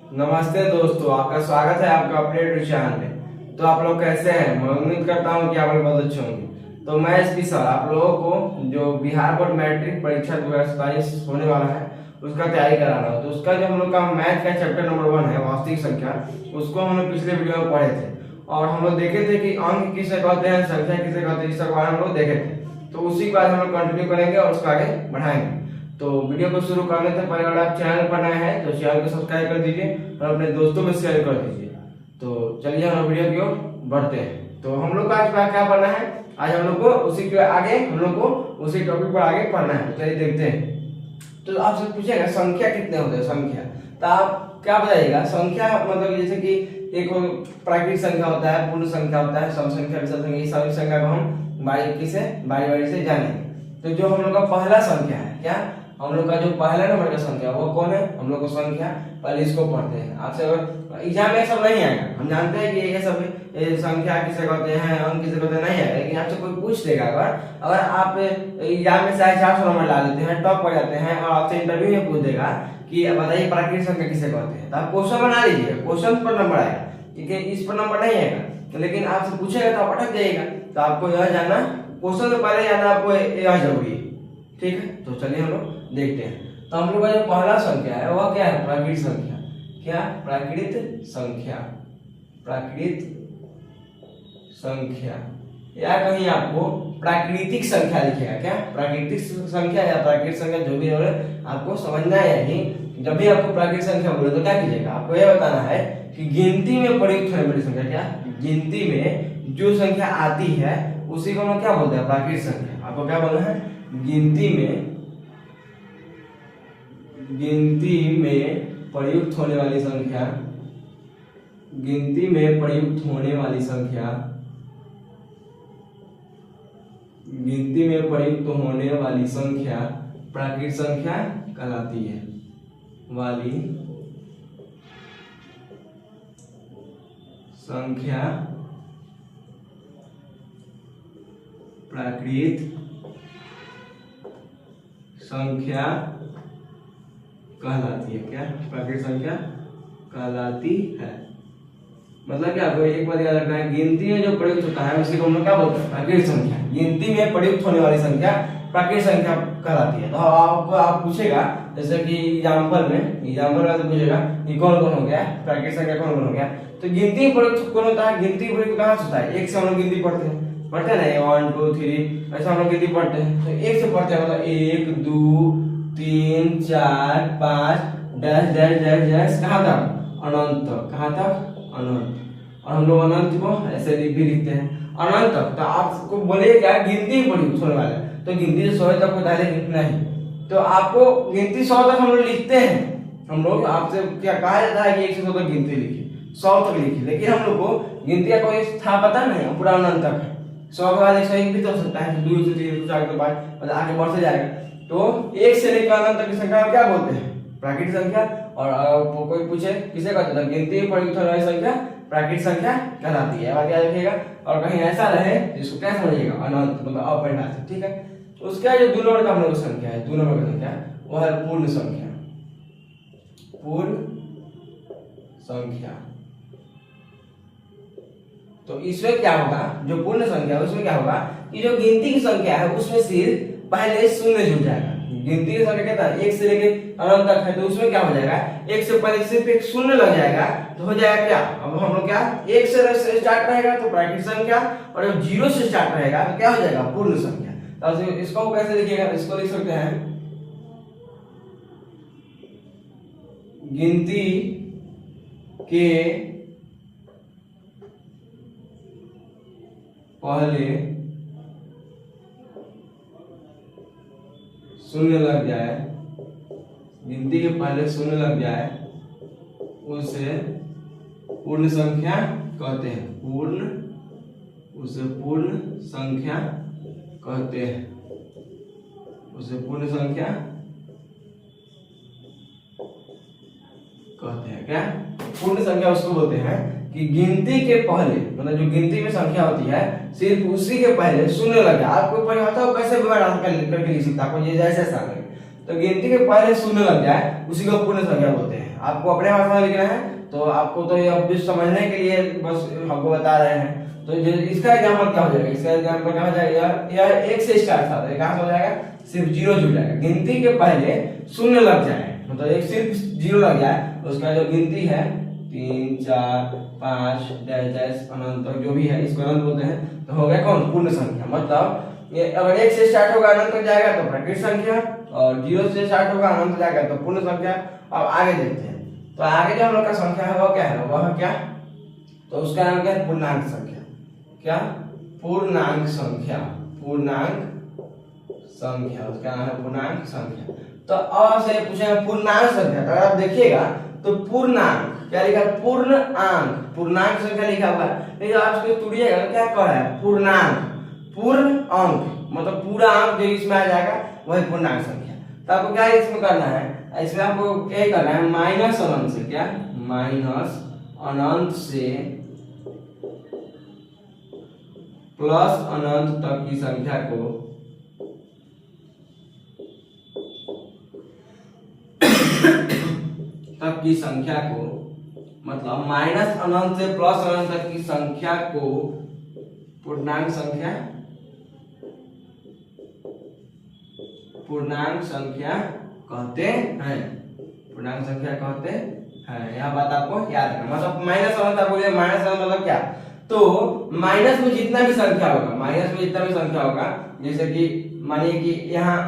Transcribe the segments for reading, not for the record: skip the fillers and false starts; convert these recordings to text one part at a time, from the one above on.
नमस्ते दोस्तों, आपका स्वागत है आपका अपने यूट्यूब चैनल में। तो आप लोग कैसे हैं? मैं उम्मीद करता हूं कि आप लोग बहुत अच्छे होंगे। तो मैं इसकी सर आप लोगों को जो बिहार बोर्ड मैट्रिक परीक्षा 2027 होने वाला है उसका तैयारी करा रहा हूँ। तो उसका जो हम लोग का मैथ का चैप्टर नंबर 1 है वास्तविक संख्या, उसको हम लोग पिछले वीडियो में पढ़े थे और हम लोग देखे थे कि अंक किसे कहते हैं, संख्या किसे कहते हैं, इसका बारे में हम लोग देखे थे। तो उसी के बाद हम लोग कंटिन्यू करेंगे और उसको आगे बढ़ाएंगे। तो वीडियो को शुरू करने से पहले अगर आप चैनल पर नए हैं तो चैनल को सब्सक्राइब कर दीजिए और अपने दोस्तों में शेयर कर दीजिए। तो चलिए हम वीडियो की ओर बढ़ते हैं। तो हम लोग का आज क्या पढ़ना है? आज हम लोग को उसी के आगे हम लोग को उसी टॉपिक पर आगे पढ़ना है। तो चलिए देखते हैं। तो आपसे पूछेगा संख्या कितने होते हैं, संख्या। तो आप क्या बताइएगा? संख्या मतलब जैसे कि एक प्राकृतिक संख्या होता है, पूर्ण संख्या होता है, सम संख्या, विषम संख्या। इस सभी संख्या को हम बारी बारी से जानेंगे। तो जो हम लोग का पहला संख्या है, क्या हम लोग का जो पहला नंबर का संख्या वो कौन है? हम लोग को संख्या पहले इसको पढ़ते हैं। आपसे अगर एग्जाम में सब नहीं आएगा, हम जानते हैं कि ये सब संख्या किसे कहते हैं, अंक किसे कहते हैं, नहीं आएगा। लेकिन आपसे कोई पूछ देगा अगर आप एग्जाम में 450 नंबर ला लेते हैं, टॉप कर जाते हैं और आपसे इंटरव्यू में पूछ देगा कि बताइए प्राकृतिक संख्या किसे कहते हैं, तो आप क्वेश्चन बना लीजिए, क्वेश्चन पर नंबर आएगा, ठीक है, इस पर नंबर नहीं आएगा। लेकिन आपसे पूछेगा तो आप अटक जाइएगा। तो आपको यह जानना, क्वेश्चन से पहले जानना आपको यह जरूरी है, ठीक है। तो चलिए हम लोग देखते हैं। तो हम लोग का जो पहला संख्या है वह क्या है? प्राकृतिक संख्या। क्या? प्राकृत संख्या, प्राकृत संख्या, या कहीं आपको प्राकृतिक संख्या लिखेगा। क्या? प्राकृतिक संख्या या प्राकृतिक संख्या, जो भी है आपको समझना है। यही जब भी आपको प्राकृतिक संख्या बोले तो क्या कीजिएगा? आपको यह बताना है कि गिनती में प्रयुक्त होने वाली संख्या। क्या? गिनती में जो संख्या आती है उसी को हम क्या बोलते हैं? प्राकृतिक संख्या। आपको क्या बोलना है? गिनती में प्रयुक्त होने वाली संख्या, गिनती में प्रयुक्त होने वाली संख्या, गिनती में प्रयुक्त होने वाली संख्या प्राकृतिक संख्या कहलाती है। वाली संख्या प्राकृतिक संख्या कहलाती है। क्या? प्राकृतिक संख्या कहलाती है। मतलब क्या? आपको एक बात याद रखना है, गिनती में जो प्रयुक्त होता है उसी को हम लोग क्या बोलते हैं? प्राकृतिक संख्या। गिनती में प्रयुक्त होने वाली संख्या प्राकृतिक संख्या कहलाती है। तो आप पूछेगा जैसे कि एग्जाम्पल में तो पूछेगा कि कौन कौन हो गया प्राकृतिक संख्या, कौन कौन हो गया। तो गिनती प्रयुक्त कौन होता है? गिनती प्रयुक्त कहाँ से होता है? एक से हम लोग गिनती पढ़ते हैं ना, 1 2 3 ऐसा हम लोग गिनती पढ़ते हैं। तो एक से पढ़ते हैं, मतलब 1 2 3 4 5 डैश डैश डैश डैश कहाँ तक? अनंत तक। कहाँ तक? अनंत। और हम लोग अनंत को ऐसे भी लिखते हैं, अनंत तक। तो आपको बोले क्या? गिनती प्रयुक्त होने वाला है। तो गिनती 100 तक होता है, लेकिन नहीं। तो आपको गिनती 100 तक हम लोग लिखते हैं। हम लोग आपसे क्या कहा जाता है कि 1 से 100 तक गिनती लिखिए, 100 तक लिखिए। लेकिन हम लोग को गिनती का कोई था पता नहीं, पूरा अनंत तक है। 100 के बाद 101 भी तो हो सकता है, 2 से 3 से 4 के बाद मतलब आगे बढ़ते जाएगा। तो 1 से लेकर अनंत तक की संख्या क्या बोलते हैं? प्राकृतिक संख्या। और कोई पूछे किसे कहते हैं? गिनती में प्रयुक्त होने वाली संख्या प्राकृतिक संख्या कहलाती है। बात याद रखिएगा। और कहीं ऐसा रहे जिसको क्या समझिएगा? अनंत, मतलब अपरिणाम, ठीक है। तो उसका जो 2 नंबर का हम लोग संख्या है, 2 नंबर की संख्या वो है पूर्ण संख्या। पूर्ण संख्या। तो इसमें क्या होगा? जो पूर्ण संख्या है उसमें क्या होगा कि जो गिनती की संख्या है उसमें सिर्फ पहले शून्य जुड़ जाएगा। गिनती की संख्या कहता है 1 से लेके अनंत तक है, तो उसमें क्या हो जाएगा? 1 से पहले सिर्फ एक शून्य लग जाएगा, तो हो जाएगा क्या? अब हम लोग क्या 1 से स्टार्ट रहेगा तो प्राकृतिक संख्या, और जब 0 से स्टार्ट रहेगा तो क्या हो जाएगा? पूर्ण संख्या। तो इसको कैसे लिखिएगा? इसको लिख सकते हैं गिनती के पहले शून्य लग जाए, गिनती के पहले शून्य लग जाए उसे पूर्ण संख्या कहते हैं। उसे पूर्ण संख्या कहते हैं। उसे पूर्ण संख्या कहते हैं। क्या? पूर्ण संख्या उसको बोलते हैं कि गिनती के पहले, मतलब जो गिनती में संख्या होती है सिर्फ उसी के पहले शून्य लग जाए। आपको परिभाषा को कैसे भी करके लिख सकता है, आपको ये जैसे लगे। तो गिनती के पहले शून्य लग जाए उसी को पूर्ण संख्या बोलते हैं। आपको अपने भाषा में लिखना है, तो आपको तो ये अब समझने के लिए बस हमको बता रहे हैं। तो इसका एग्जाम्पल क्या हो जाएगा, इसका एग्जाम्पल क्या हो जाएगा, यह 1 से स्टार्ट था, तो कहां से हो जाएगा, सिर्फ 0 जुड़ जाएगा। गिनती के पहले शून्य लग जाए, मतलब एक सिर्फ 0 लग जाए, उसका जो गिनती है 3 4 5 10 अनंत तक जो भी है इसको अनंत बोलते हैं। तो हो गया कौन, पूर्ण संख्या। मतलब ये अगर 1 से स्टार्ट होगा अनंत तक जाएगा तो प्राकृत संख्या, और 0 से स्टार्ट होगा अनंत तक जाएगा तो पूर्ण संख्या। अब आगे देखते हैं, तो आगे जो हम लोग का संख्या है वो क्या है, वह क्या, तो उसका नाम क्या है, पूर्णांक संख्या। क्या, पूर्णांक संख्या, पूर्णांक संख्या, उसका नाम है पूर्णांक संख्या। तो अब से पूछेगा पूर्णांक संख्या, तो अगर आप देखिएगा तो पूर्णांक क्या लिखा है, पूर्ण अंक, पूर्णांक संख्या लिखा हुआ है, लेकिन आप इसको तोड़िएगा तो क्या कह रहा है, पूर्णांक, पूर्ण अंक, मतलब पूरा अंक जो इसमें आ जाएगा वही पूर्णांक संख्या। तो आपको क्या इसमें करना है, इसमें आपको क्या करना है, माइनस अनंत से, क्या, माइनस अनंत से प्लस अनंत तक की संख्या को तक की संख्या को, मतलब माइनस अनंत से प्लस अनंत तक की संख्या को पूर्णांक संख्या, पूर्णांक संख्या कहते हैं, पूर्णांक संख्या कहते हैं। यह बात आपको याद रखना। मतलब माइनस अनंत, आप बोलिए माइनस अनंत मतलब क्या, तो माइनस में जितना भी संख्या होगा, माइनस में जितना भी संख्या होगा, जैसे कि मानिए कि यहाँ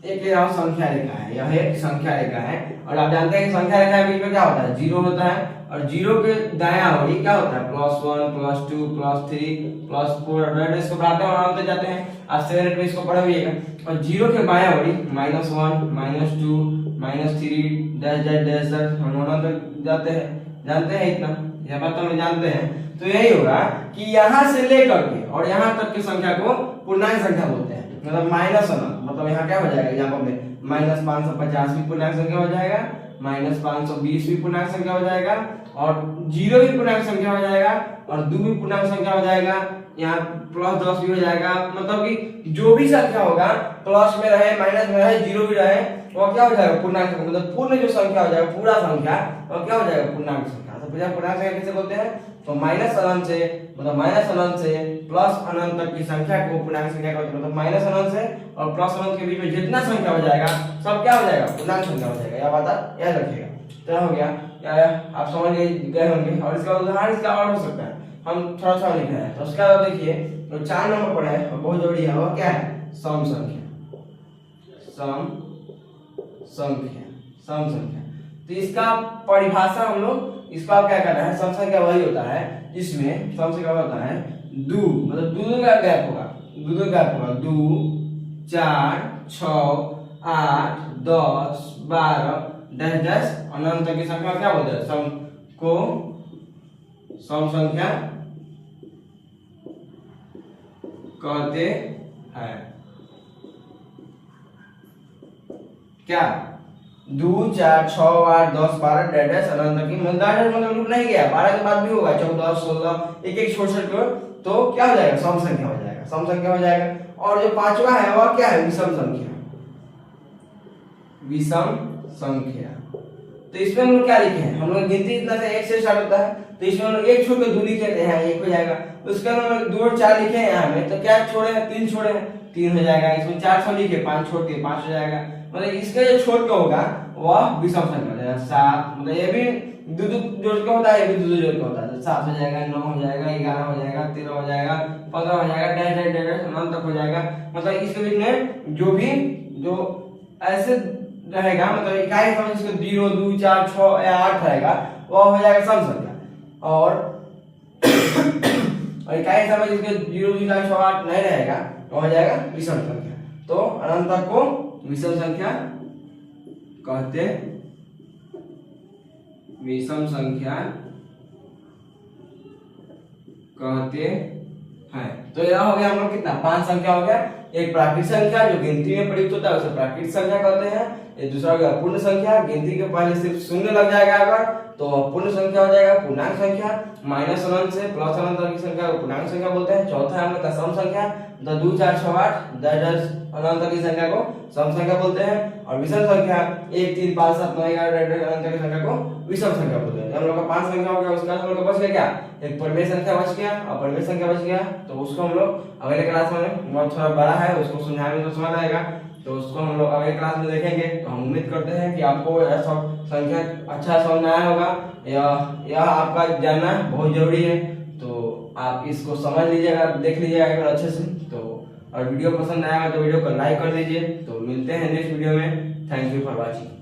एक यहाँ संख्या रेखा है, यह एक संख्या रेखा है, और आप जानते हैं कि संख्या रेखा के बीच में क्या होता है, 0 होता है, और 0 के दायां ओर क्या होता है, +1 +2 +3 +4, इसको बढ़ाते हैं और अंत जाते हैं। आप 7 8 में इसको पढ़ लीजिएगा। और 0 के बायां ओर -1 -2 -3 डैश डैश डैश डैश हम अंत जाते हैं, जानते हैं इतना, यह बात हम जानते हैं। तो यही होगा कि यहाँ से लेकर के और यहाँ तक की संख्या को पूर्णांक संख्या बोलते हैं। मतलब माइनस अनंत, मतलब यहाँ क्या हो जाएगा एग्जाम्पल में, -550 भी पूर्णांक संख्या हो जाएगा, -520 भी पूर्णांक संख्या हो जाएगा, और 0 भी पूर्णांक संख्या हो जाएगा, और 2 भी पूर्णांक संख्या हो जाएगा, यहाँ +10 भी हो जाएगा। मतलब कि जो भी संख्या होगा, प्लस में रहे, माइनस में रहे, 0 भी रहे, वो क्या हो जाएगा, पूर्णांक संख्या। मतलब पूर्ण जो संख्या हो जाएगा, पूरा संख्या, वो क्या हो जाएगा, पूर्णांक संख्या। तो पूर्णांक संख्या किसे बोलते हैं, तो माइनस अनंत से, मतलब माइनस अनंत से प्लस अनंत तक की संख्या को पूर्णांक संख्या कहते हैं। मतलब माइनस अनंत से और प्लस अनंत के बीच में जितना संख्या हो जाएगा सब क्या हो जाएगा, पूर्णांक संख्या हो जाएगा। यह बात याद रखिएगा। तो हो गया, आप समझ गए होंगे। और इसका उदाहरण इसका और हो सकता है, हम थोड़ा थोड़ा लिख रहे हैं। तो उसका देखिए, तो 4 नंबर पर है और बहुत जरूरी है, वो क्या है, सम संख्या, सम संख्या, सम संख्या। तो इसका परिभाषा हम लोग, इसका क्या करना है, सम संख्या वही होता है जिसमें सम संख्या होता है 2, मतलब 2 का गैप होगा, 2 गैप होगा, 2 4 6 8 10 12 डैश डैश अनंत तक की संख्या क्या बोलते हैं, सम को सम संख्या कहते हैं। क्या, 2 4 6 8 10 12 डैश डैश अनंत तक की, मतलब रुक नहीं गया, 12 के बाद भी होगा, 14 16 एक एक छोड़ छोड़, तो क्या हो जाएगा, सम संख्या हो जाएगा, सम संख्या हो जाएगा। और जो पांचवा है वह क्या है, विषम संख्या, विषम संख्या। तो इसमें हम लोग क्या लिखे हैं, हम लोग गिनती इतना से 1 से स्टार्ट होता है, तो इसमें हम लोग 1 छोड़ के 2 लिखे थे, यहाँ 1 हो जाएगा। उसके हम लोग 2 और 4 लिखे हैं यहाँ में, तो क्या छोड़े हैं, 3 छोड़े हैं, 3 हो जाएगा। इसमें 4 लिखे, 5 छोड़ के 5 हो जाएगा। मतलब इसका जो छोड़ के होगा वह विषम संख्या हो जाएगा। 7, मतलब ये भी 2 जोड़ के होता है, ये भी 2 जोड़ के होता है। 7 हो जाएगा, 9 हो जाएगा, 11 हो जाएगा, 13 हो जाएगा, 15 हो जाएगा, डैश डैश डैश अनंत तक हो जाएगा। मतलब इसके बीच में जो भी जो ऐसे रहेगा, मतलब इकाई संख्या जिसको 0 2 4 6 या 8 रहेगा, वह हो जाएगा सम संख्या। और इकाई संख्या जिसके 0 2 4 6 8 नहीं रहेगा, वो हो जाएगा विषम संख्या। तो अनंत तक को विषम संख्या कहते, विषम संख्या कहते हैं। तो यह हो गया हम लोग कितना, 5 संख्या हो गया। एक प्राकृत संख्या जो गिनती में प्रयुक्त होता है उसे प्राकृत संख्या कहते हैं। ये दूसरा हो गया पूर्ण संख्या। गिनती के पहले सिर्फ शून्य लग जाएगा अगर तो पूर्ण संख्या हो जाएगा पूर्णांक संख्या। माइनस अनंत से प्लस अनंत तक की संख्या को पूर्णांक संख्या बोलते हैं। चौथा है हम लोग का सम संख्या, 2 4 6 8 10 अनंत तक की संख्या को सम संख्या बोलते हैं। और विषम संख्या 1 3 5 7 9 11 अनंत तक की संख्या को विषम संख्या बोलते हैं। हम लोग का 5 संख्या हो गया, उसका हम लोग का बच गया क्या, एक परिमेय संख्या बच गया और परिमेय संख्या बच गया। तो उसको हम लोग अगले क्लास में, बहुत थोड़ा बड़ा है उसको समझाने में तो समझ आएगा, तो उसको हम लोग अगले क्लास में देखेंगे। तो हम उम्मीद करते हैं कि आपको ऐसा संख्या अच्छा समझ में आया होगा। यह आपका जानना बहुत जरूरी है, तो आप इसको समझ लीजिएगा, देख लीजिएगा एक बार अच्छे से। तो और वीडियो पसंद आएगा तो वीडियो को लाइक कर दीजिए। तो मिलते हैं नेक्स्ट वीडियो में। Thank you for watching.